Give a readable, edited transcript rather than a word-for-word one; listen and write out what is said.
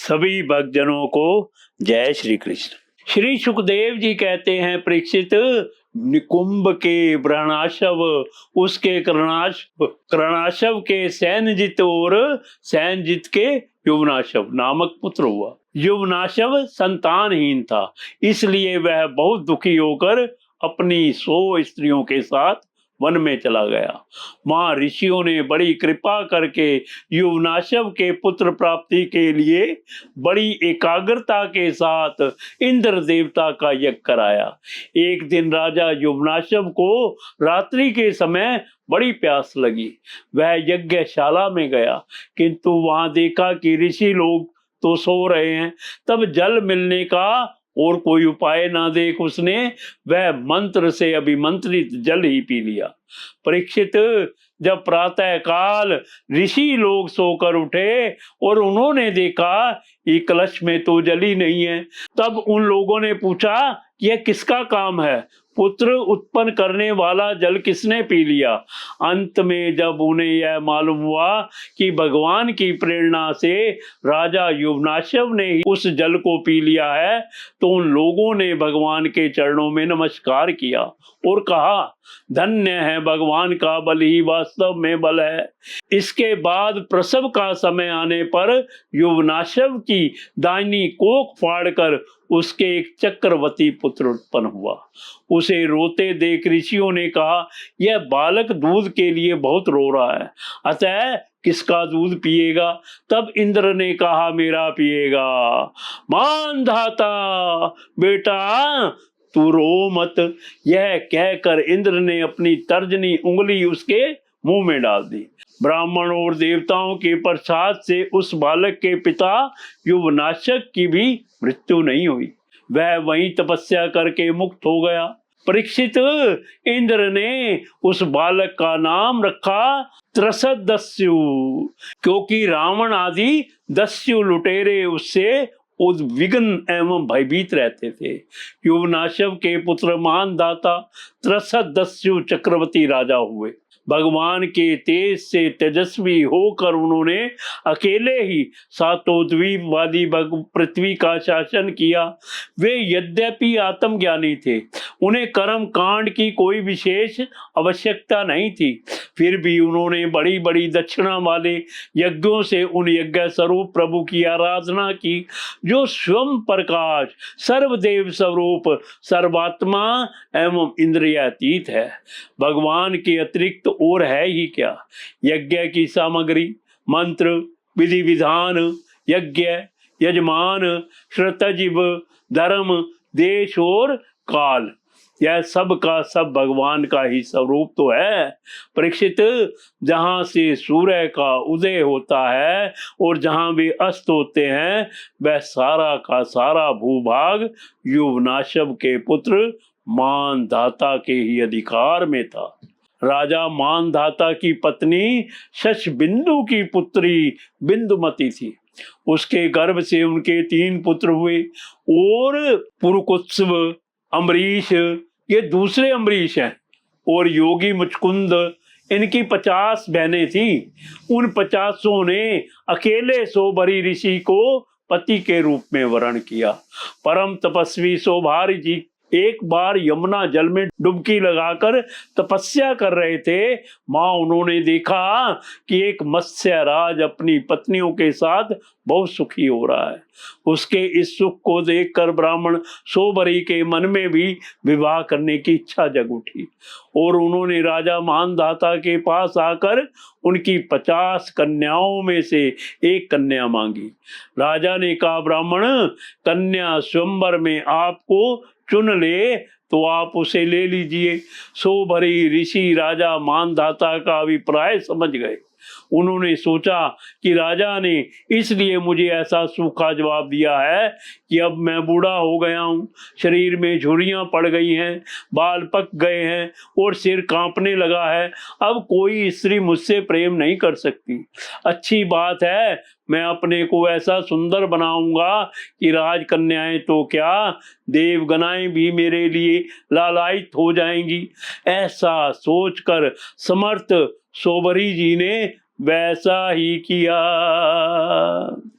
सभी भक्तजनों को जय श्री कृष्ण। श्री सुखदेव जी कहते हैं, परीक्षित, निकुंभ के व्रणाशव, उसके कर्णाशव के सैन्यजित और सैन्यजित के युवनाशव नामक पुत्र हुआ। युवनाशव संतानहीन था, इसलिए वह बहुत दुखी होकर अपनी 100 स्त्रियों के साथ वन में चला गया। वहां ऋषियों ने बड़ी कृपा करके युवनाशव के पुत्र प्राप्ति के लिए बड़ी एकाग्रता के साथ इंद्र देवता का यज्ञ कराया। एक दिन राजा युवनाशव को रात्रि के समय बड़ी प्यास लगी। वह यज्ञशाला में गया, किंतु वहां देखा कि ऋषि लोग तो सो रहे हैं। तब जल मिलने का और कोई उपाय ना देख उसने वह मंत्र से अभिमंत्रित जल ही पी लिया। परीक्षित, जब प्रातः काल ऋषि लोग सोकर उठे और उन्होंने देखा कि कलश में तो जल ही नहीं है, तब उन लोगों ने पूछा यह किसका काम है, पुत्र उत्पन्न करने वाला जल किसने पी लिया। अंत में जब उन्हें यह मालूम हुआ कि भगवान की प्रेरणा से राजा युवनाशव ने ही उस जल को पी लिया है, तो उन लोगों ने भगवान के चरणों में नमस्कार किया और कहा, धन्य है भगवान का बल ही वास्तव में बल है। इसके बाद प्रसव का समय आने पर युवनाशव की दाहिनी कोख फाड़कर उसके एक चक्रवर्ती पुत्र उत्पन्न हुआ। उसे रोते देख ऋषियों ने कहा, यह बालक दूध के लिए बहुत रो रहा है, अतः किसका दूध पिएगा। तब इंद्र ने कहा, मेरा पिएगा। मानधाता बेटा तू रो मत। यह कहकर इंद्र ने अपनी तर्जनी उंगली उसके मुंह में डाल दी। ब्राह्मण और देवताओं के प्रसाद से उस बालक के पिता युवनाशक की भी मृत्यु नहीं हुई, वह वहीं तपस्या करके मुक्त हो गया। परीक्षित, इंद्र ने उस बालक का नाम रखा त्रसदस्यु, क्योंकि रावण आदि दस्यु लुटेरे उससे उद्विग्न एवं भयभीत रहते थे। युवनाशव के पुत्र मानधाता त्रसदस्यु चक्रवर्ती राजा हुए। भगवान के तेज से तेजस्वी होकर उन्होंने अकेले ही सातों द्वीप वाली पृथ्वी का शासन किया। वे यद्यपि आत्मज्ञानी थे, उन्हें कर्म कांड की कोई विशेष आवश्यकता नहीं थी, फिर भी उन्होंने बड़ी बड़ी दक्षिणा वाले यज्ञों से उन यज्ञ स्वरूप प्रभु की आराधना की, जो स्वयं प्रकाश, सर्वदेव स्वरूप, सर्वात्मा एवं इंद्रियातीत है। भगवान के अतिरिक्त और है ही क्या। यज्ञ की सामग्री, मंत्र, विधि विधान, यज्ञ, यजमान, श्रुतजीव, धर्म, देश और काल, यह सब का सब भगवान का ही स्वरूप तो है। परीक्षित, जहां से सूर्य का उदय होता है और जहां वे अस्त होते हैं, वह सारा का सारा भूभाग युवनाशव के पुत्र मानधाता के ही अधिकार में था। राजा मानधाता की पत्नी शशबिंदु की पुत्री बिंदुमती थी। उसके गर्भ से उनके 3 पुत्र हुए और पुरुकुत्सव, अम्बरीश, ये दूसरे अम्बरीश हैं, और योगी मुचकुंद, इनकी 50 बहनें थी। उन 50 ने अकेले सोबरी ऋषि को पति के रूप में वरण किया। परम तपस्वी सोभारी जी एक बार यमुना जल में डुबकी लगाकर तपस्या कर रहे थे। मां उन्होंने देखा कि एक मत्स्य राज अपनी पत्नियों के साथ बहुत सुखी हो रहा है। उसके इस सुख को देखकर ब्राह्मण सोबरी के मन में भी विवाह करने की इच्छा जग उठी और उन्होंने राजा मानधाता के पास आकर उनकी 50 कन्याओं में से एक कन्या मांगी। राजा ने कहा, ब्राह्मण, कन्या स्वयंवर में आपको चुन ले तो आप उसे ले लीजिए। सोबरी ऋषि राजा मानधाता का अभिप्राय समझ गए। उन्होंने सोचा कि राजा ने इसलिए मुझे ऐसा सूखा जवाब दिया है कि अब मैं बूढ़ा हो गया हूँ, शरीर में झुर्रियां पड़ गई हैं, बाल पक गए हैं और सिर कांपने लगा है। अब कोई स्त्री मुझसे प्रेम नहीं कर सकती। अच्छी बात है, मैं अपने को ऐसा सुंदर बनाऊंगा कि राजकन्याएं तो क्या, देवगनाएं भी मेरे लिए लालायित हो जाएंगी। ऐसा सोचकर समर्थ सोबरी जी ने वैसा ही किया।